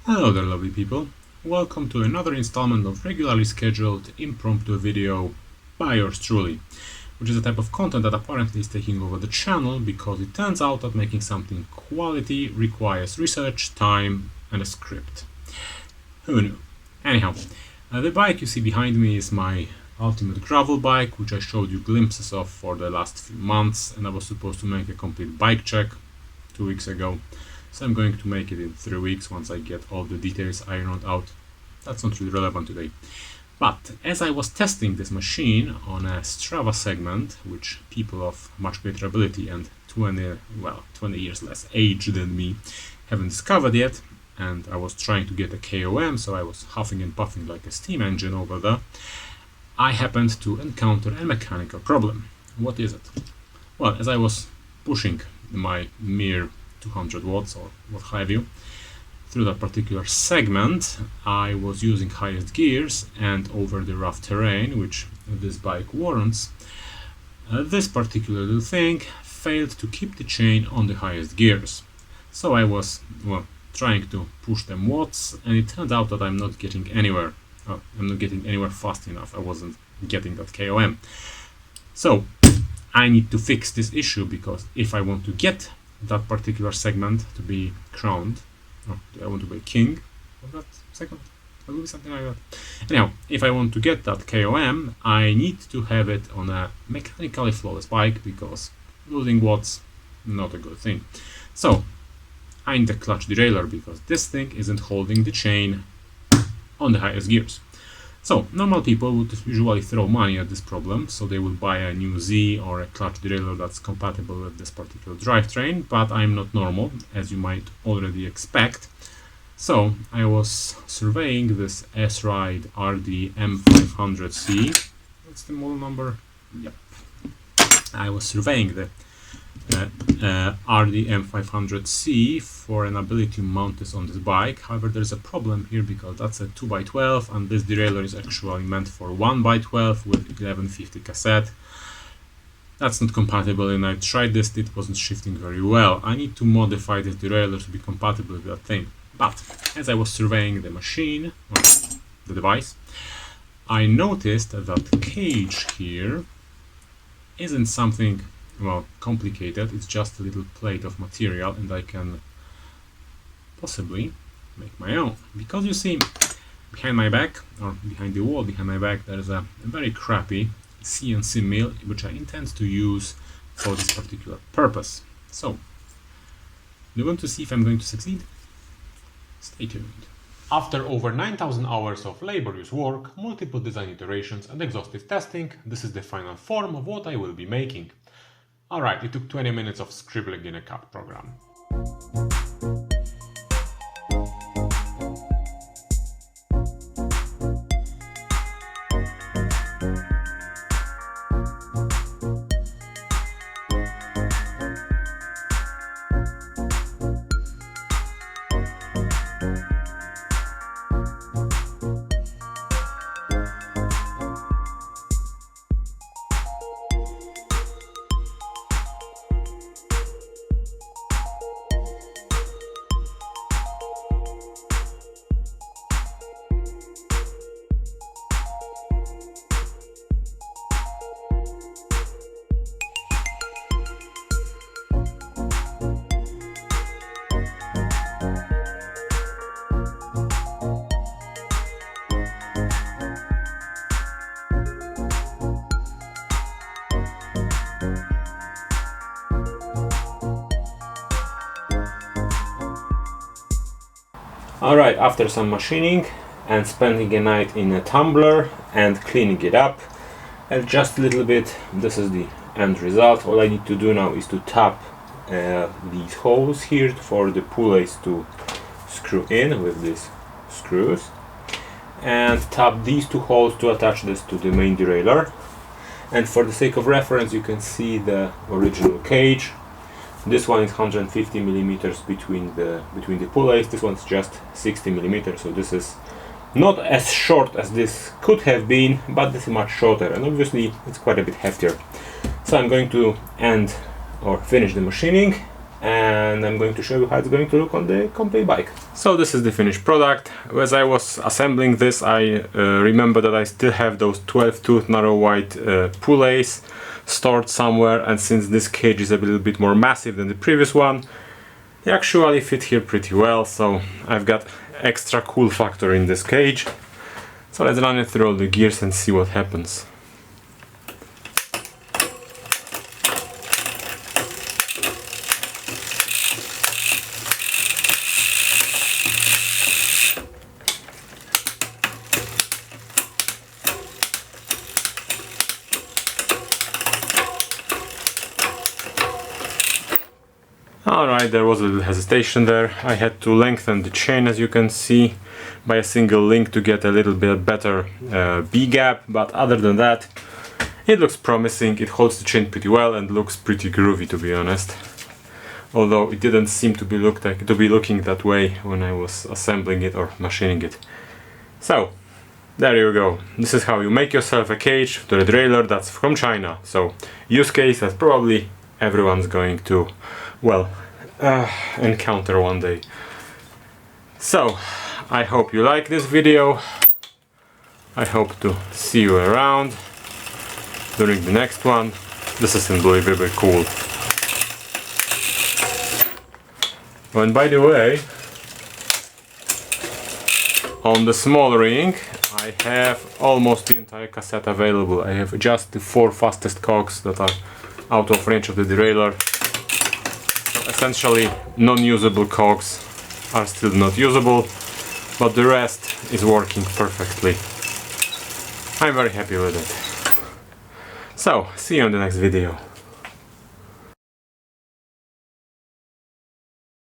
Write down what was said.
Hello there, lovely people. Welcome to another installment of regularly scheduled impromptu video by yours truly, which is a type of content that apparently is taking over the channel because it turns out that making something quality requires research, time, and a script. Who knew? Anyhow, the bike you see behind me is my ultimate gravel bike, which I showed you glimpses of for the last few months, and I was supposed to make a complete bike check 2 weeks ago. So I'm going to make it in 3 weeks once I get all the details ironed out. That's not really relevant today. But as I was testing this machine on a Strava segment, which people of much greater ability and 20 years less age than me haven't discovered yet, and I was trying to get a KOM, so I was huffing and puffing like a steam engine over there, I happened to encounter a mechanical problem. What is it? Well, as I was pushing my mere 200 watts or what have you through that particular segment, I was using highest gears, and over the rough terrain which this bike warrants, this particular little thing failed to keep the chain on the highest gears. So I was trying to push them watts, and it turned out that I'm not getting anywhere. I'm not getting anywhere fast enough. I wasn't getting that KOM. So I need to fix this issue, because if I want to get that particular segment to be crowned, or I want to be king of that segment, or maybe something like that. Anyhow, if I want to get that KOM, I need to have it on a mechanically flawless bike, because losing watts, not a good thing. So I need a clutch derailleur, because this thing isn't holding the chain on the highest gears. So normal people would usually throw money at this problem, so they would buy a new Z or a clutch derailleur that's compatible with this particular drivetrain, but I'm not normal, as you might already expect. So I was surveying this SRide RD M500C. What's the model number? Yep. I was surveying the RD M500C for an ability to mount this on this bike. However, there's a problem here, because that's a 2x12 and this derailleur is actually meant for 1x12 with 1150 cassette. That's not compatible, and I tried this, it wasn't shifting very well. I need to modify this derailleur to be compatible with that thing. But as I was surveying the machine, or the device, I noticed that that cage here isn't something complicated. It's just a little plate of material, and I can possibly make my own, because you see behind my back, or behind the wall behind my back, there is a very crappy CNC mill which I intend to use for this particular purpose. So you want to see if I'm going to succeed? Stay tuned. After over 9,000 hours of laborious work, multiple design iterations and exhaustive testing, this is the final form of what I will be making. Alright, it took 20 minutes of scribbling in a CAD program. Alright, after some machining and spending a night in a tumbler and cleaning it up, and just a little bit, this is the end result. All I need to do now is to tap these holes here for the pullays to screw in with these screws, and tap these two holes to attach this to the main derailleur. And for the sake of reference, you can see the original cage. This one is 150 millimeters between the pullays. This one's just 60 millimeters, so this is not as short as this could have been, but this is much shorter, and obviously it's quite a bit heftier. So I'm going to end or finish the machining and I'm going to show you how it's going to look on the complete bike. So this is the finished product. As I was assembling this, I remember that I still have those 12-tooth narrow white pulleys stored somewhere, and since this cage is a little bit more massive than the previous one, they actually fit here pretty well, so I've got extra cool factor in this cage. So let's run it through all the gears and see what happens. Alright, there was a little hesitation there. I had to lengthen the chain, as you can see, by a single link to get a little bit better B-gap, but other than that, it looks promising. It holds the chain pretty well and looks pretty groovy, to be honest. Although it didn't seem to be looking that way when I was assembling it or machining it. So, there you go. This is how you make yourself a cage to a derailleur that's from China. So, use case that probably everyone's going to, well, encounter one day. So, I hope you like this video. I hope to see you around during the next one. This is unbelievably cool. Oh, and by the way, on the small ring I have almost the entire cassette available. I have just the 4 fastest cogs that are out of range of the derailleur. So essentially non-usable cogs are still not usable, but the rest is working perfectly. I'm very happy with it. So, see you in the next video.